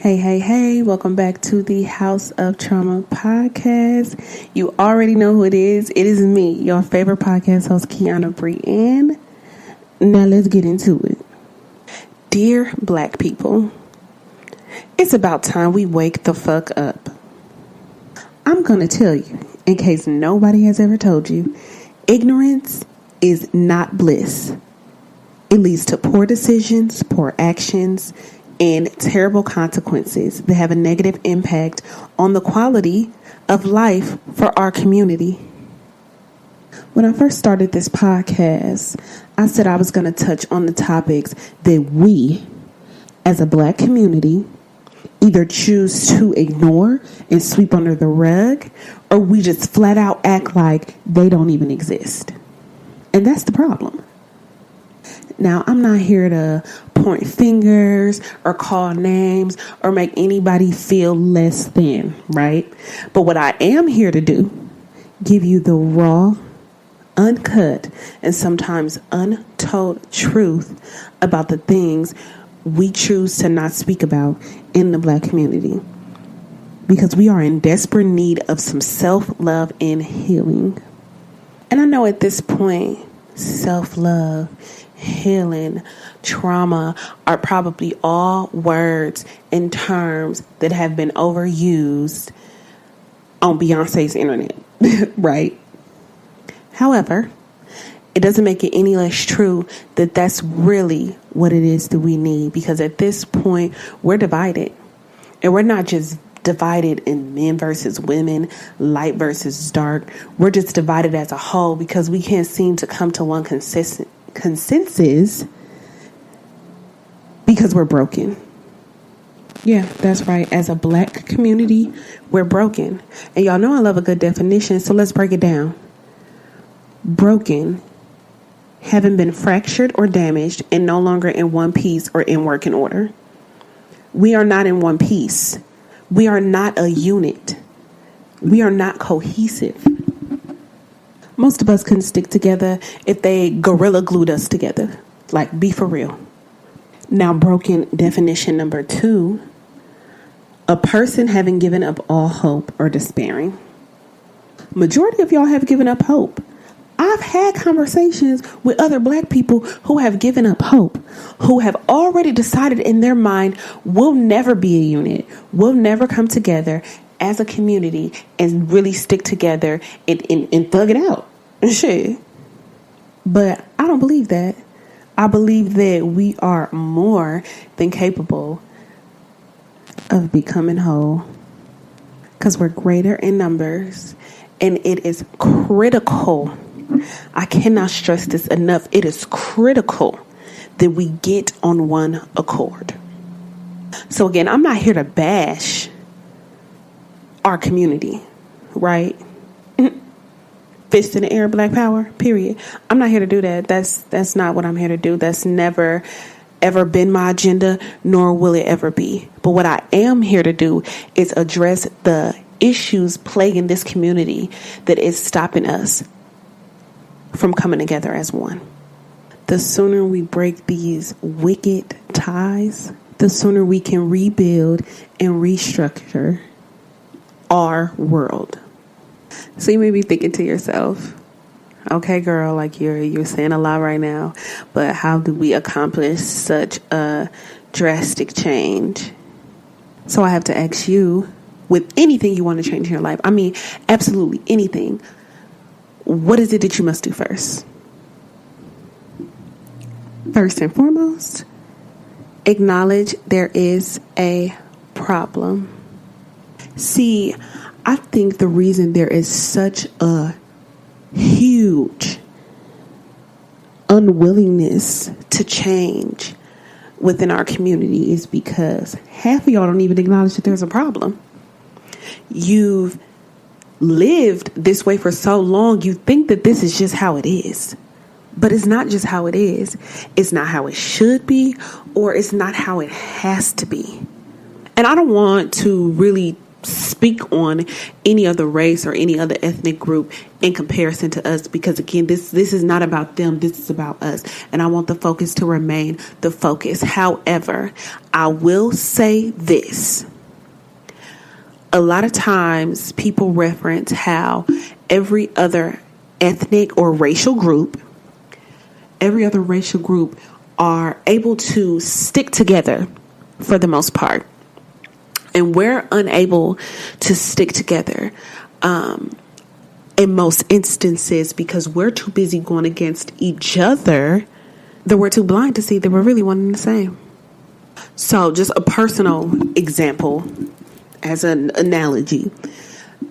Hey, welcome back to the House of Trauma podcast. You already know who it is. It is me, your favorite podcast host, Kiana Brienne. Now let's get into it. Dear Black people, it's about time we wake the fuck up. I'm going to tell you, in case nobody has ever told you, ignorance is not bliss. It leads to poor decisions, poor actions, and terrible consequences that have a negative impact on the quality of life for our community. When I first started this podcast, I said I was going to touch on the topics that we, as a Black community, either choose to ignore and sweep under the rug, or we just flat out act like they don't even exist. And that's the problem. Now, I'm not here to point fingers or call names or make anybody feel less than, right? But what I am here to do, give you the raw, uncut, and sometimes untold truth about the things we choose to not speak about in the Black community. Because we are in desperate need of some self-love and healing. And I know at this point, self-love, healing, trauma are probably all words and terms that have been overused on Beyonce's internet, right? However, it doesn't make it any less true that that's really what it is that we need, because at this point, we're divided. And we're not just divided in men versus women, light versus dark. We're just divided as a whole because we can't seem to come to one consensus because we're broken. Yeah, that's right. As a Black community, we're broken. And y'all know I love a good definition, so let's break it down. Broken, having been fractured or damaged and no longer in one piece or in working order. We are not in one piece. We are not a unit. We are not cohesive. Most of us couldn't stick together if they gorilla glued us together. Like, be for real. Now, broken definition number 2. A person having given up all hope or despairing. Majority of y'all have given up hope. I've had conversations with other Black people who have given up hope, who have already decided in their mind, we'll never be a unit. We'll never come together as a community and really stick together and thug it out. Shit. But I don't believe that. I believe that we are more than capable of becoming whole, because we're greater in numbers, and it is critical. I cannot stress this enough. It is critical that we get on one accord. So again, I'm not here to bash our community, right? Fist in the air, Black power, period. I'm not here to do that. That's not what I'm here to do. That's never, ever been my agenda, nor will it ever be. But what I am here to do is address the issues plaguing this community that is stopping us from coming together as one. The sooner we break these wicked ties, the sooner we can rebuild and restructure our world. So you may be thinking to yourself, okay, girl, like you're saying a lot right now, but how do we accomplish such a drastic change? So I have to ask you, with anything you want to change in your life, I mean, absolutely anything, what is it that you must do first? First and foremost, acknowledge there is a problem. See, I think the reason there is such a huge unwillingness to change within our community is because half of y'all don't even acknowledge that there's a problem. You've lived this way for so long, you think that this is just how it is. But it's not just how it is. It's not how it should be, or it's not how it has to be. And I don't want to really speak on any other race or any other ethnic group in comparison to us, because again, this is not about them, this is about us, and I want the focus to remain the focus. However, I will say this: a lot of times people reference how every other ethnic or racial group are able to stick together for the most part. And we're unable to stick together in most instances because we're too busy going against each other that we're too blind to see that we're really one and the same. So just a personal example as an analogy.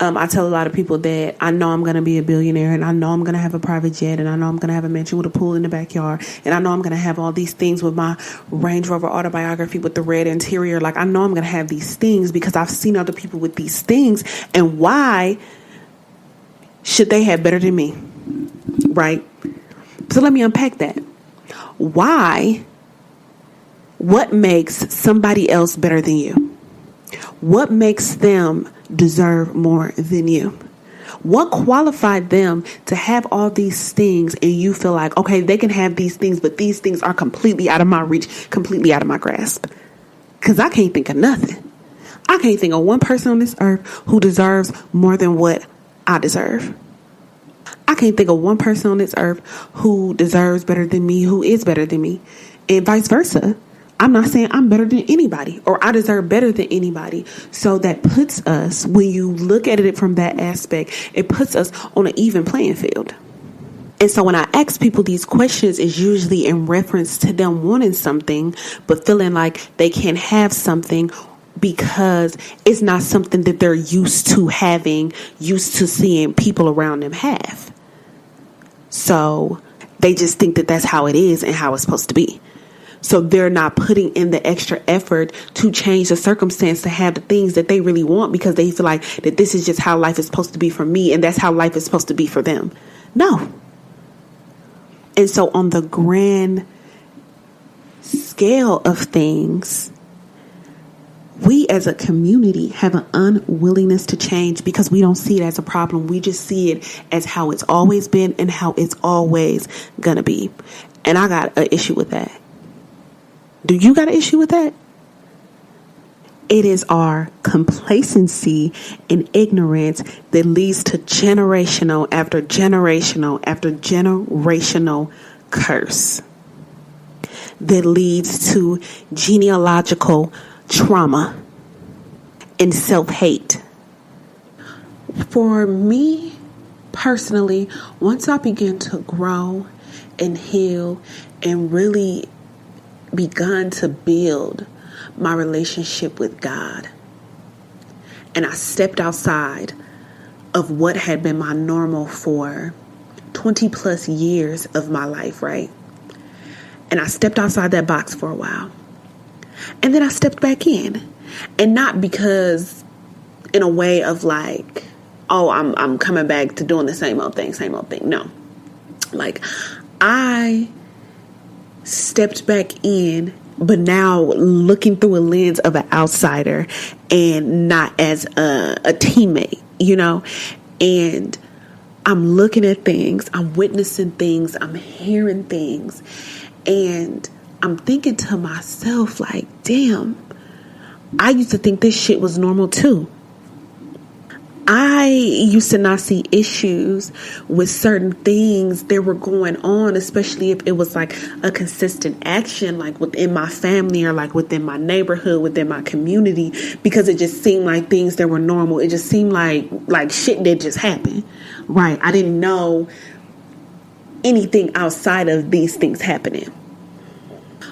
I tell a lot of people that I know I'm going to be a billionaire, and I know I'm going to have a private jet, and I know I'm going to have a mansion with a pool in the backyard, and I know I'm going to have all these things with my Range Rover Autobiography with the red interior. Like, I know I'm going to have these things because I've seen other people with these things, and why should they have better than me? Right? So let me unpack that. Why? What makes somebody else better than you? What makes them deserve more than you? What qualified them to have all these things and you feel like, okay, they can have these things, but these things are completely out of my reach, completely out of my grasp? Because I can't think of nothing. I can't think of one person on this earth who deserves more than what I deserve. I can't think of one person on this earth who deserves better than me, who is better than me, and vice versa. I'm not saying I'm better than anybody or I deserve better than anybody. So that puts us, when you look at it from that aspect, it puts us on an even playing field. And so when I ask people these questions, it's usually in reference to them wanting something, but feeling like they can't have something because it's not something that they're used to having, used to seeing people around them have. So they just think that that's how it is and how it's supposed to be. So they're not putting in the extra effort to change the circumstance to have the things that they really want because they feel like that this is just how life is supposed to be for me and that's how life is supposed to be for them. No. And so on the grand scale of things, we as a community have an unwillingness to change because we don't see it as a problem. We just see it as how it's always been and how it's always gonna be. And I got an issue with that. Do you got an issue with that? It is our complacency and ignorance that leads to generational after generational after generational curse. That leads to genealogical trauma and self-hate. For me personally, once I begin to grow and heal and really begun to build my relationship with God, and I stepped outside of what had been my normal for 20 plus years of my life, right? And I stepped outside that box for a while. And then I stepped back in. And not because in a way of like, oh, I'm coming back to doing the same old thing. No. Like, I stepped back in, but now looking through a lens of an outsider and not as a teammate, you know? And I'm looking at things, I'm witnessing things, I'm hearing things, and I'm thinking to myself like, damn, I used to think this shit was normal too. I used to not see issues with certain things that were going on, especially if it was like a consistent action, like within my family or like within my neighborhood, within my community, because it just seemed like things that were normal. It just seemed like shit that just happened. Right. I didn't know anything outside of these things happening.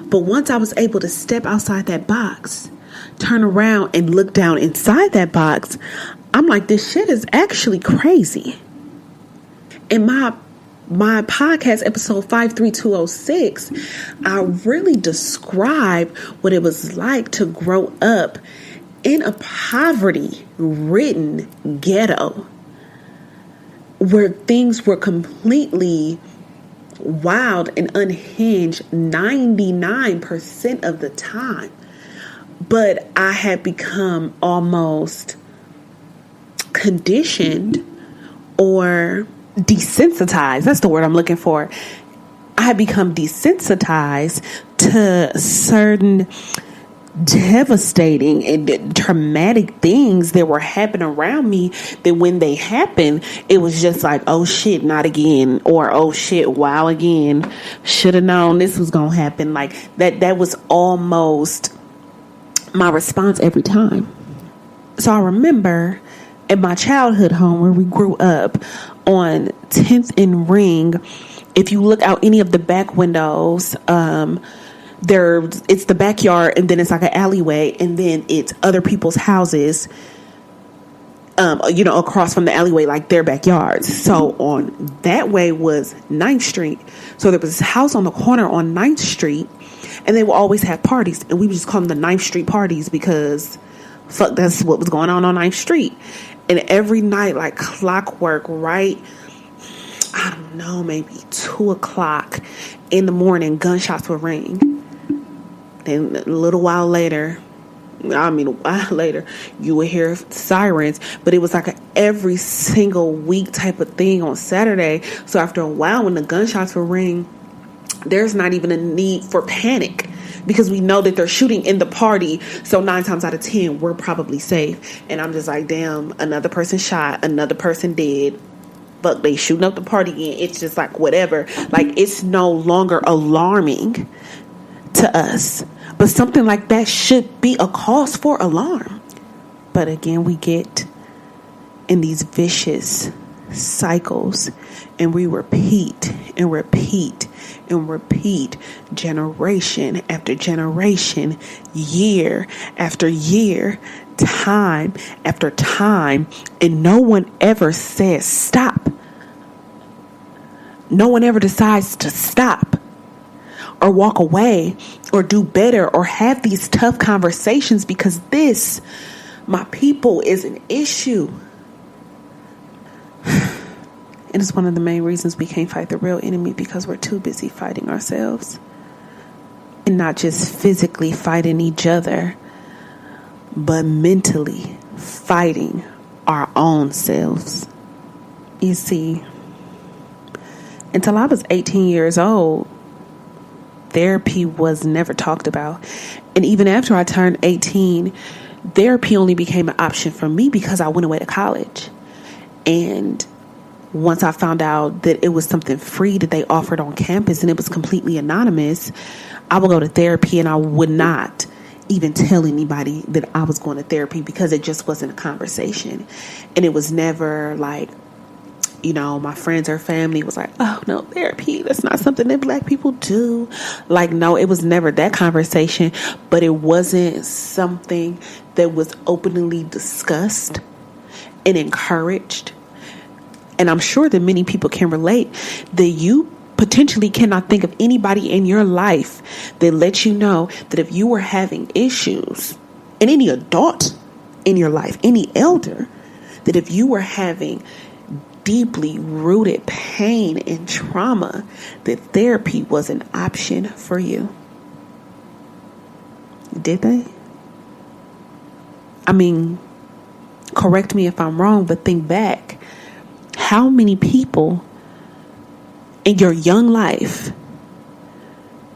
But once I was able to step outside that box, turn around and look down inside that box, I'm like, this shit is actually crazy. In my podcast episode 53206, I really describe what it was like to grow up in a poverty-ridden ghetto where things were completely wild and unhinged 99% of the time. But I had become almost conditioned or desensitized. That's the word I'm looking for. I had become desensitized to certain devastating and traumatic things that were happening around me, that when they happened, it was just like, oh shit, not again, or oh shit, wow, again, should have known this was gonna happen. Like that was almost my response every time. So I remember in my childhood home where we grew up on 10th and Ring, if you look out any of the back windows, it's the backyard, and then it's like an alleyway, and then it's other people's houses, across from the alleyway, like their backyards. So on that way was 9th Street. So there was this house on the corner on 9th Street, and they would always have parties, and we would just call them the 9th Street parties because fuck, that's what was going on 9th Street. And every night, like clockwork, right, I don't know, maybe 2:00 in the morning, gunshots would ring. Then a while later, you would hear sirens. But it was like every single week type of thing on Saturday. So after a while, when the gunshots would ring, there's not even a need for panic, because we know that they're shooting in the party. So 9 times out of 10, we're probably safe. And I'm just like, damn, another person shot, another person dead. But they shooting up the party again. It's just like whatever. Like, it's no longer alarming to us. But something like that should be a cause for alarm. But again, we get in these vicious cycles, and we repeat and repeat and repeat, generation after generation, year after year, time after time, and no one ever says stop. No one ever decides to stop or walk away or do better or have these tough conversations, because this, my people, is an issue. And it's one of the main reasons we can't fight the real enemy, because we're too busy fighting ourselves, and not just physically fighting each other, but mentally fighting our own selves. You see, until I was 18 years old, therapy was never talked about. And even after I turned 18, therapy only became an option for me because I went away to college. And once I found out that it was something free that they offered on campus and it was completely anonymous, I would go to therapy, and I would not even tell anybody that I was going to therapy, because it just wasn't a conversation. And it was never like, my friends or family was like, oh no, therapy, that's not something that Black people do. Like, no, it was never that conversation. But it wasn't something that was openly discussed and encouraged. And I'm sure that many people can relate, that you potentially cannot think of anybody in your life that lets you know that if you were having issues, and any adult in your life, any elder, that if you were having deeply rooted pain and trauma, that therapy was an option for you. Did they? I mean, correct me if I'm wrong, but think back. How many people in your young life,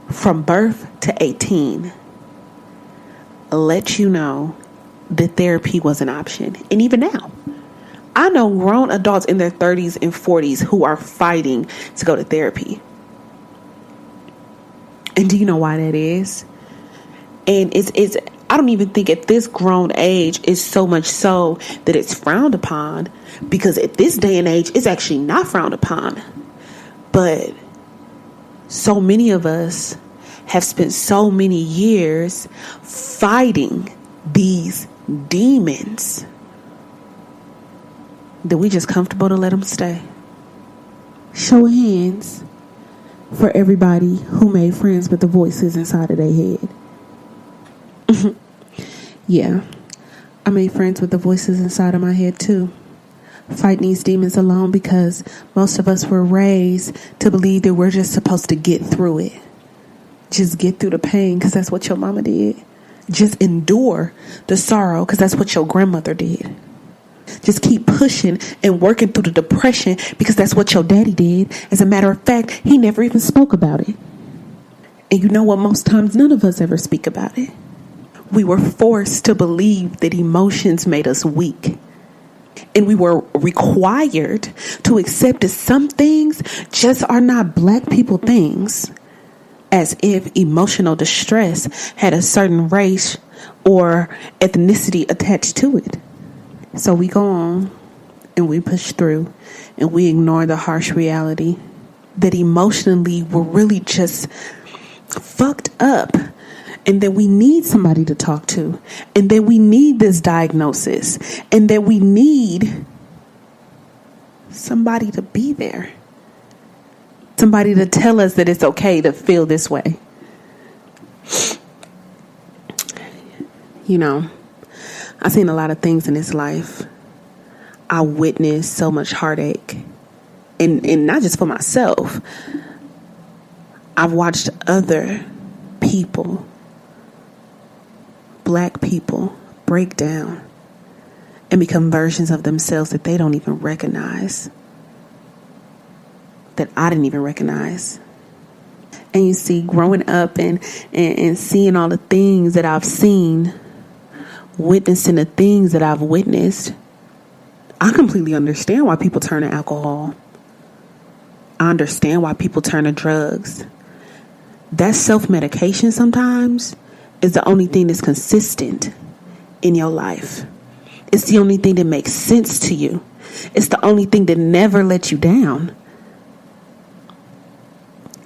from birth to 18, let you know that therapy was an option? And even now, I know grown adults in their 30s and 40s who are fighting to go to therapy. And do you know why that is? And it's I don't even think at this grown age it's so much so that it's frowned upon, because at this day and age it's actually not frowned upon. But so many of us have spent so many years fighting these demons that we just comfortable to let them stay. Show of hands for everybody who made friends with the voices inside of their head. Yeah, I made friends with the voices inside of my head too. Fighting these demons alone, because most of us were raised to believe that we're just supposed to get through it. Just get through the pain, because that's what your mama did. Just endure the sorrow, because that's what your grandmother did. Just keep pushing and working through the depression because that's what your daddy did. As a matter of fact, he never even spoke about it. And you know what? Most times none of us ever speak about it. We were forced to believe that emotions made us weak. And we were required to accept that some things just are not black people things. As if emotional distress had a certain race or ethnicity attached to it. So we go on and we push through and we ignore the harsh reality that emotionally we're really just fucked up, and that we need somebody to talk to, and that we need this diagnosis, and that we need somebody to be there. Somebody to tell us that it's okay to feel this way. You know, I've seen a lot of things in this life. I witnessed so much heartache. And not just for myself. I've watched other people, black people, break down and become versions of themselves that they don't even recognize. That I didn't even recognize. And you see, growing up and seeing all the things that I've seen, witnessing the things that I've witnessed, I completely understand why people turn to alcohol. I understand why people turn to drugs. That self-medication sometimes is the only thing that's consistent in your life. It's the only thing that makes sense to you. It's the only thing that never lets you down.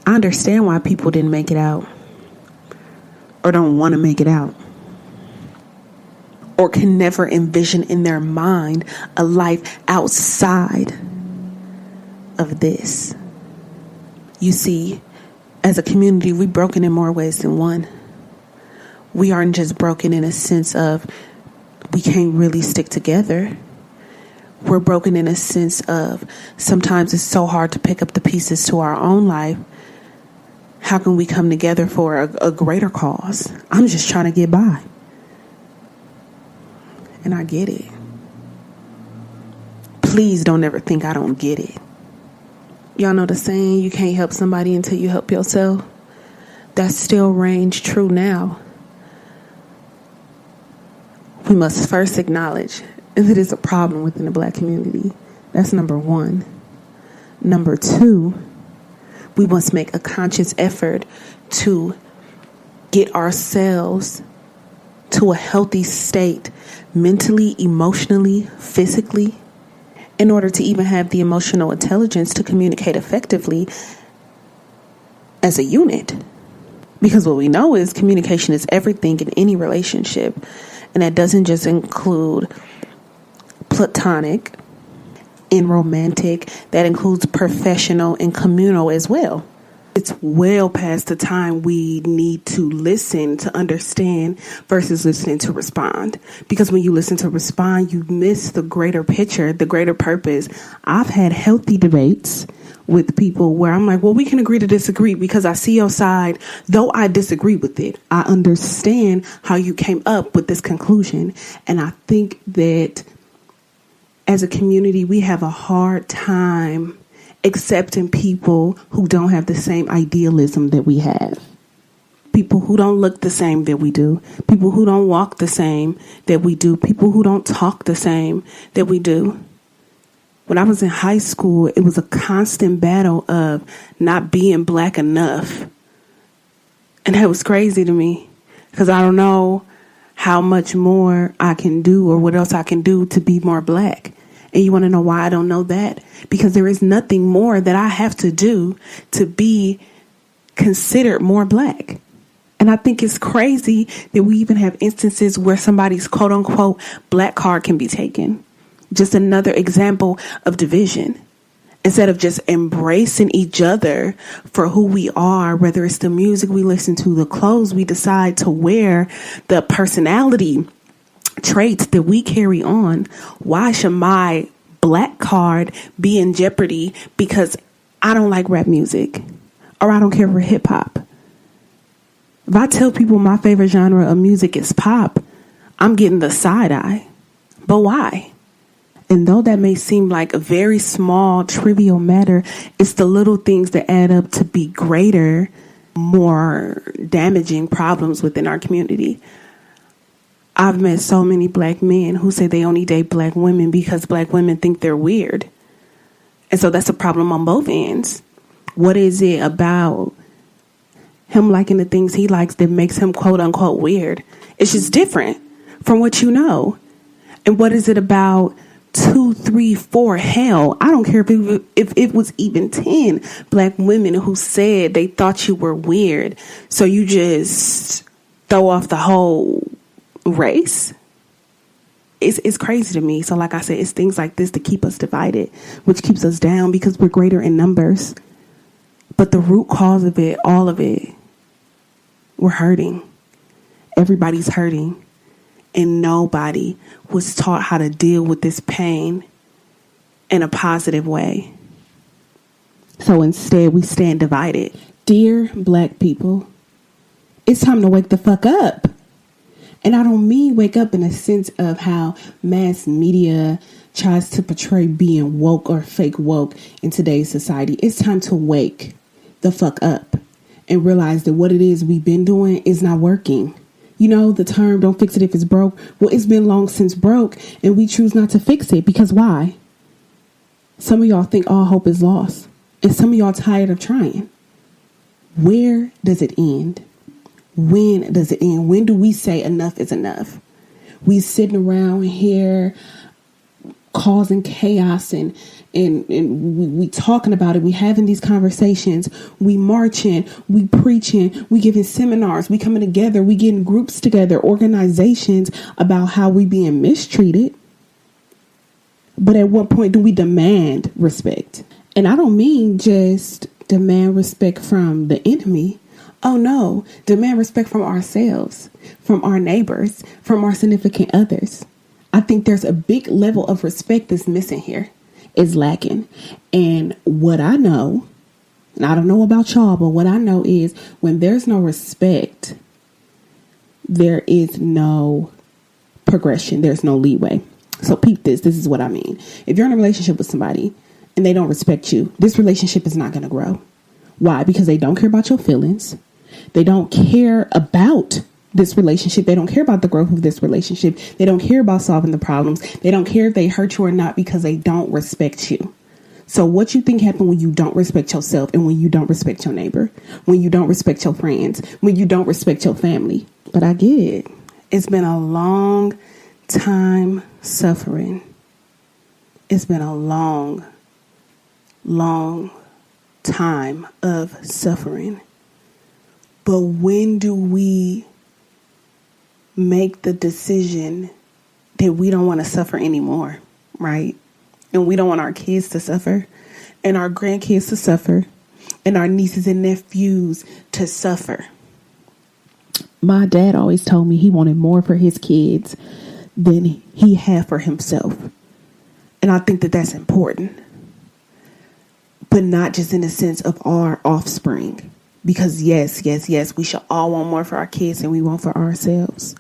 I understand why people didn't make it out, or don't want to make it out, or can never envision in their mind a life outside of this. You see, as a community, we're broken in more ways than one. We aren't just broken in a sense of we can't really stick together. We're broken in a sense of sometimes it's so hard to pick up the pieces to our own life. How can we come together for a greater cause? I'm just trying to get by. And I get it. Please don't ever think I don't get it. Y'all know the saying, you can't help somebody until you help yourself? That still reigns true now. We must first acknowledge that it is a problem within the black community. That's number one. Number two, we must make a conscious effort to get ourselves to a healthy state, mentally, emotionally, physically, in order to even have the emotional intelligence to communicate effectively as a unit. Because what we know is communication is everything in any relationship. And that doesn't just include platonic and romantic. That includes professional and communal as well. It's well past the time we need to listen to understand versus listening to respond. Because when you listen to respond, you miss the greater picture, the greater purpose. I've had healthy debates with people where I'm like, well, we can agree to disagree because I see your side, though I disagree with it. I understand how you came up with this conclusion. And I think that as a community, we have a hard time accepting people who don't have the same idealism that we have. People who don't look the same that we do. People who don't walk the same that we do. People who don't talk the same that we do. When I was in high school, it was a constant battle of not being black enough. And that was crazy to me because I don't know how much more I can do or what else I can do to be more black. And you want to know why I don't know that? Because there is nothing more that I have to do to be considered more black. And I think it's crazy that we even have instances where somebody's quote unquote black card can be taken. Just another example of division. Instead of just embracing each other for who we are, whether it's the music we listen to, the clothes we decide to wear, the personality traits that we carry on, why should my black card be in jeopardy because I don't like rap music or I don't care for hip hop? If I tell people my favorite genre of music is pop, I'm getting the side eye. But why? And though that may seem like a very small, trivial matter, it's the little things that add up to be greater, more damaging problems within our community. I've met so many black men who say they only date black women because black women think they're weird. And so that's a problem on both ends. What is it about him liking the things he likes that makes him quote unquote weird? It's just different from what you know. And what is it about 2, 3, 4, hell, I don't care if it was even 10 black women who said they thought you were weird, so you just throw off the whole race? It's crazy to me. So like I said, it's things like this that keep us divided, which keeps us down because we're greater in numbers. But the root cause of it, all of it, we're hurting. Everybody's hurting. And nobody was taught how to deal with this pain in a positive way. So instead, we stand divided. Dear black people, it's time to wake the fuck up. And I don't mean wake up in a sense of how mass media tries to portray being woke or fake woke in today's society. It's time to wake the fuck up and realize that what it is we've been doing is not working. You know, the term, don't fix it if it's broke. Well, it's been long since broke, and we choose not to fix it. Because why? Some of y'all think all hope is lost. And some of y'all tired of trying. Where does it end? When does it end? When do we say enough is enough? We sitting around here causing chaos and we talking about it. We having these conversations. We marching. We preaching. We giving seminars. We coming together. We getting groups together, organizations about how we being mistreated. But at what point do we demand respect? And I don't mean just demand respect from the enemy. Oh no, demand respect from ourselves, from our neighbors, from our significant others. I think there's a big level of respect that's missing here, is lacking. And what I know, and I don't know about y'all, but what I know is when there's no respect, there is no progression. There's no leeway. So peep this. This is what I mean. If you're in a relationship with somebody and they don't respect you, this relationship is not going to grow. Why? Because they don't care about your feelings. They don't care about this relationship. They don't care about the growth of this relationship. They don't care about solving the problems. They don't care if they hurt you or not because they don't respect you. So what you think happens when you don't respect yourself and when you don't respect your neighbor, when you don't respect your friends, when you don't respect your family? But I get it. It's been a long time suffering. It's been a long, long time of suffering. But when do we make the decision that we don't want to suffer anymore, right? And we don't want our kids to suffer, and our grandkids to suffer, and our nieces and nephews to suffer. My dad always told me he wanted more for his kids than he had for himself. And I think that that's important. But not just in the sense of our offspring. Because yes, we should all want more for our kids than we want for ourselves.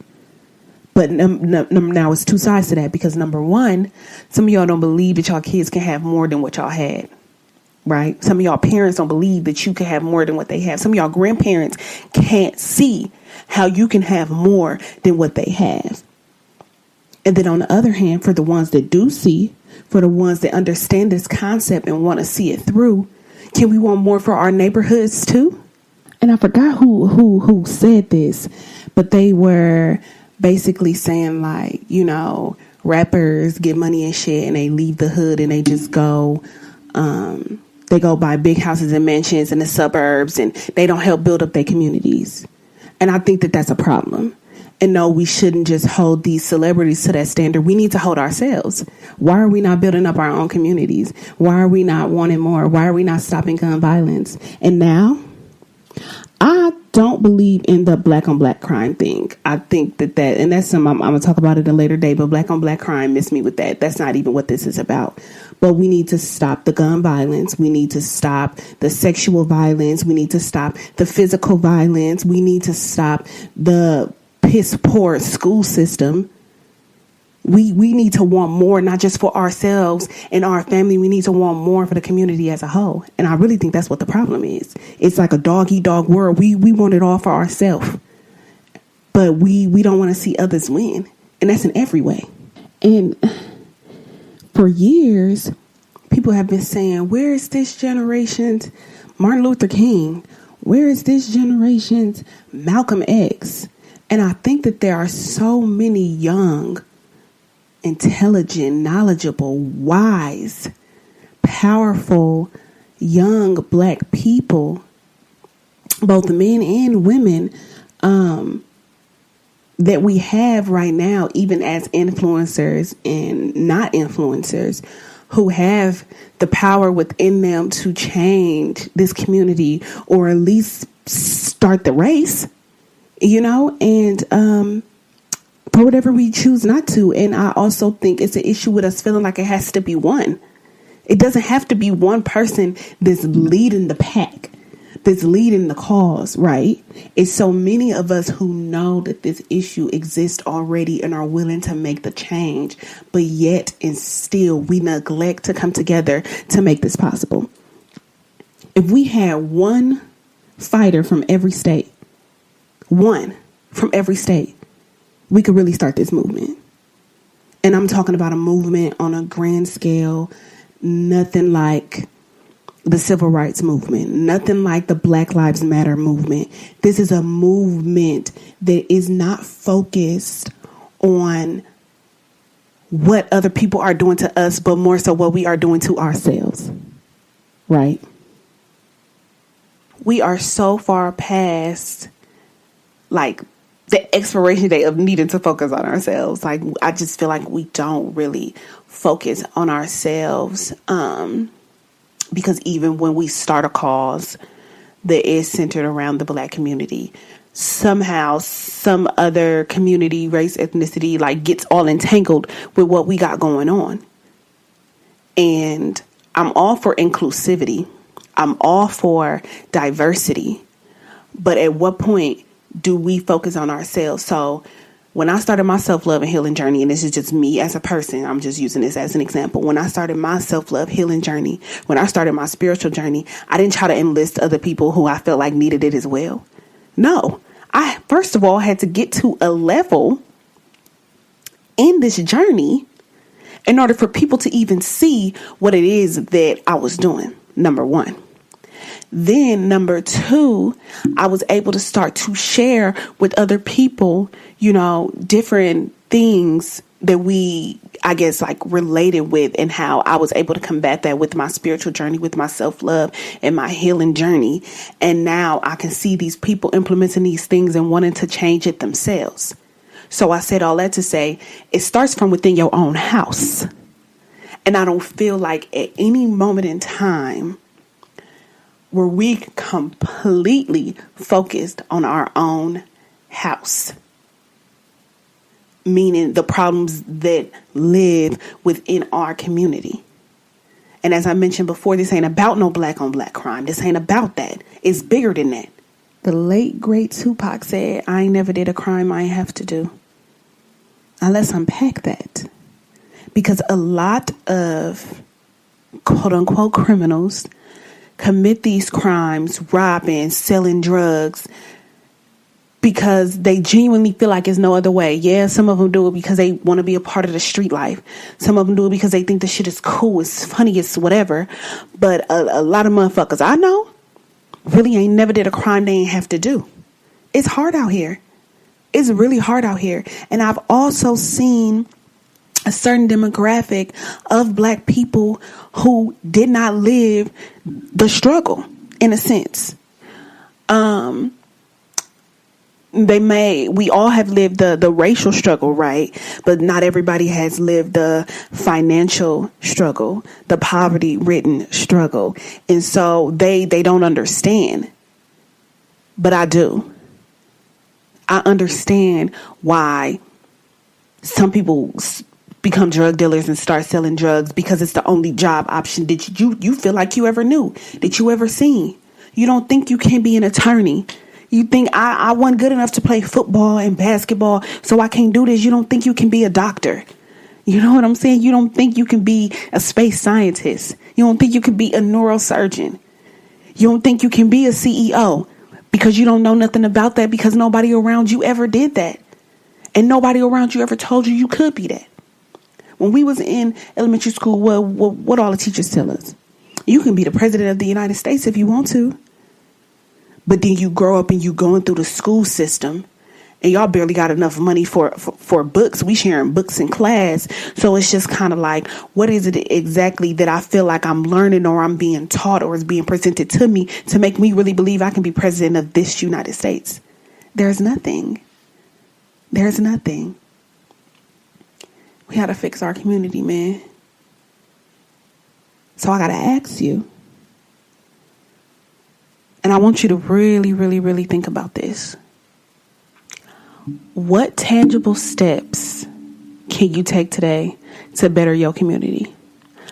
But now it's two sides to that. Because number one, some of y'all don't believe that y'all kids can have more than what y'all had. Right? Some of y'all parents don't believe that you can have more than what they have. Some of y'all grandparents can't see how you can have more than what they have. And then on the other hand, for the ones that do see, for the ones that understand this concept and want to see it through, can we want more for our neighborhoods too? And I forgot who said this, but they were basically saying like, you know, rappers get money and shit and they leave the hood and they just go, they go buy big houses and mansions in the suburbs and they don't help build up their communities. And I think that that's a problem. And no, we shouldn't just hold these celebrities to that standard. We need to hold ourselves. Why are we not building up our own communities? Why are we not wanting more? Why are we not stopping gun violence? And now, I don't believe in the black on black crime thing. I think that and that's something I'm going to talk about at a later date, but black on black crime missed me with that. That's not even what this is about. But we need to stop the gun violence. We need to stop the sexual violence. We need to stop the physical violence. We need to stop the piss poor school system. We need to want more, not just for ourselves and our family. We need to want more for the community as a whole. And I really think that's what the problem is. It's like a dog-eat-dog world. We want it all for ourselves. But we don't want to see others win. And that's in every way. And for years, people have been saying, where is this generation's Martin Luther King? Where is this generation's Malcolm X? And I think that there are so many young, intelligent, knowledgeable, wise, powerful, young Black people, both men and women, that we have right now, even as influencers and not influencers, who have the power within them to change this community or at least start the race, and for whatever we choose not to. And I also think it's an issue with us feeling like it has to be one. It doesn't have to be one person that's leading the pack, that's leading the cause, right? It's so many of us who know that this issue exists already and are willing to make the change, but yet and still we neglect to come together to make this possible. If we had one fighter from every state, we could really start this movement. And I'm talking about a movement on a grand scale, nothing like the civil rights movement, nothing like the Black Lives Matter movement. This is a movement that is not focused on what other people are doing to us, but more so what we are doing to ourselves, right? We are so far past, like, the expiration date of needing to focus on ourselves. Like, I just feel like we don't really focus on ourselves, because even when we start a cause that is centered around the Black community, somehow some other community, race, ethnicity, like, gets all entangled with what we got going on. And I'm all for inclusivity. I'm all for diversity. But at what point do we focus on ourselves? So when I started my self-love and healing journey, and this is just me as a person, I'm just using this as an example. When I started my self-love healing journey, when I started my spiritual journey, I didn't try to enlist other people who I felt like needed it as well. No, I first of all had to get to a level in this journey in order for people to even see what it is that I was doing, number one. Then number two, I was able to start to share with other people, different things that we, I guess, like, related with, and how I was able to combat that with my spiritual journey, with my self-love and my healing journey. And now I can see these people implementing these things and wanting to change it themselves. So I said all that to say it starts from within your own house. And I don't feel like at any moment in time were we completely focused on our own house, meaning the problems that live within our community. And as I mentioned before, this ain't about no Black on Black crime. This ain't about that. It's bigger than that. The late, great Tupac said, I ain't never did a crime I ain't have to do. Now let's unpack that. Because a lot of quote unquote criminals commit these crimes, robbing, selling drugs, because they genuinely feel like there's no other way. Yeah, some of them do it because they want to be a part of the street life. Some of them do it because they think the shit is cool, it's funny, it's whatever. But a lot of motherfuckers I know really ain't never did a crime they ain't have to do. It's hard out here. It's really hard out here. And I've also seen a certain demographic of Black people who did not live the struggle, in a sense. We all have lived the racial struggle, right? But not everybody has lived the financial struggle, the poverty-ridden struggle. And so they don't understand. But I do. I understand why some people become drug dealers and start selling drugs, because it's the only job option that you feel like you ever knew, that you ever seen. You don't think you can be an attorney. You think I wasn't good enough to play football and basketball, so I can't do this. You don't think you can be a doctor. You know what I'm saying? You don't think you can be a space scientist. You don't think you can be a neurosurgeon. You don't think you can be a CEO because you don't know nothing about that, because nobody around you ever did that. And nobody around you ever told you could be that. When we was in elementary school, what all the teachers tell us? You can be the president of the United States if you want to. But then you grow up and you going through the school system and y'all barely got enough money for books. We sharing books in class. So it's just kind of like, what is it exactly that I feel like I'm learning or I'm being taught or is being presented to me to make me really believe I can be president of this United States? There's nothing. There's nothing. We got to fix our community, man. So I got to ask you. And I want you to really, really, really think about this. What tangible steps can you take today to better your community?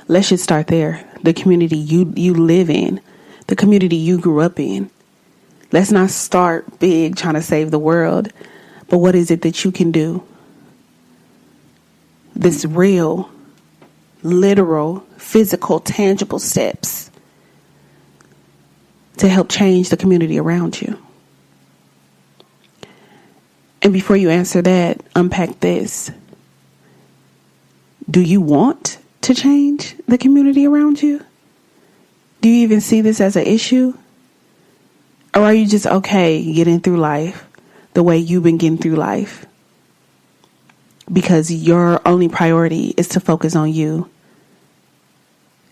Let's just start there. The community you live in, the community you grew up in. Let's not start big trying to save the world. But what is it that you can do? This real, literal, physical, tangible steps to help change the community around you. And before you answer that, unpack this. Do you want to change the community around you? Do you even see this as an issue? Or are you just okay getting through life the way you've been getting through life? Because your only priority is to focus on you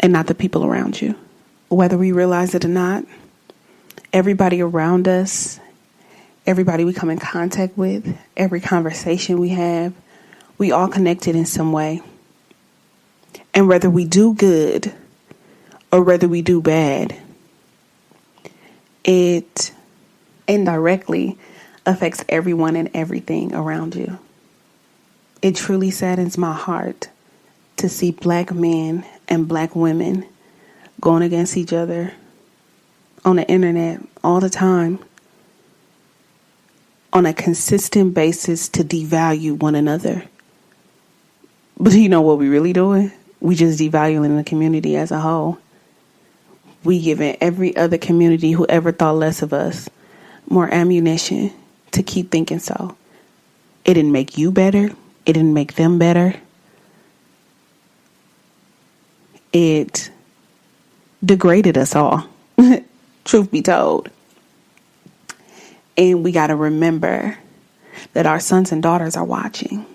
and not the people around you. Whether we realize it or not, everybody around us, everybody we come in contact with, every conversation we have, we all connected in some way. And whether we do good or whether we do bad, it indirectly affects everyone and everything around you. It truly saddens my heart to see black men and black women going against each other on the internet all the time, on a consistent basis to devalue one another. But you know what we really doing? We just devaluing the community as a whole. We giving every other community who ever thought less of us more ammunition to keep thinking so. It didn't make you better. It didn't make them better. It degraded us all, truth be told. And we got to remember that our sons and daughters are watching.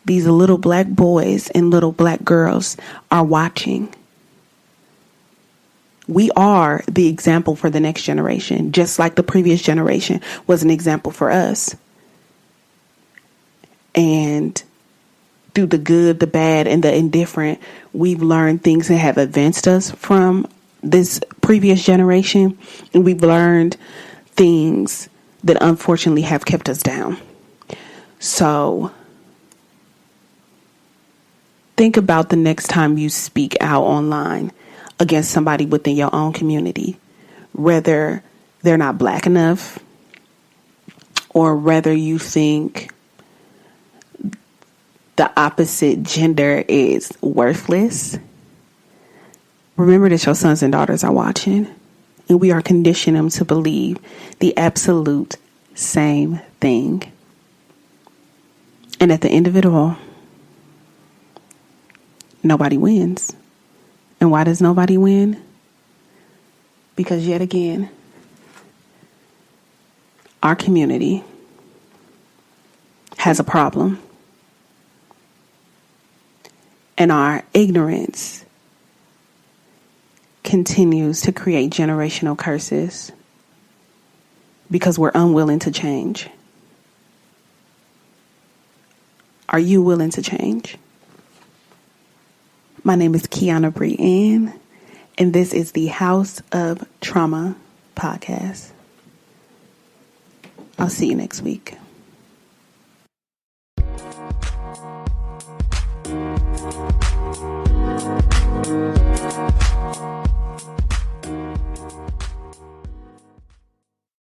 These little black boys and little black girls are watching. We are the example for the next generation, just like the previous generation was an example for us. And through the good, the bad, and the indifferent, we've learned things that have advanced us from this previous generation. And we've learned things that unfortunately have kept us down. So think about the next time you speak out online against somebody within your own community, whether they're not black enough or whether you think the opposite gender is worthless. Remember that your sons and daughters are watching, and we are conditioning them to believe the absolute same thing. And at the end of it all, nobody wins. And why does nobody win? Because yet again, our community has a problem. And our ignorance continues to create generational curses because we're unwilling to change. Are you willing to change? My name is Kiana Brianne, and this is the House of Trauma podcast. I'll see you next week.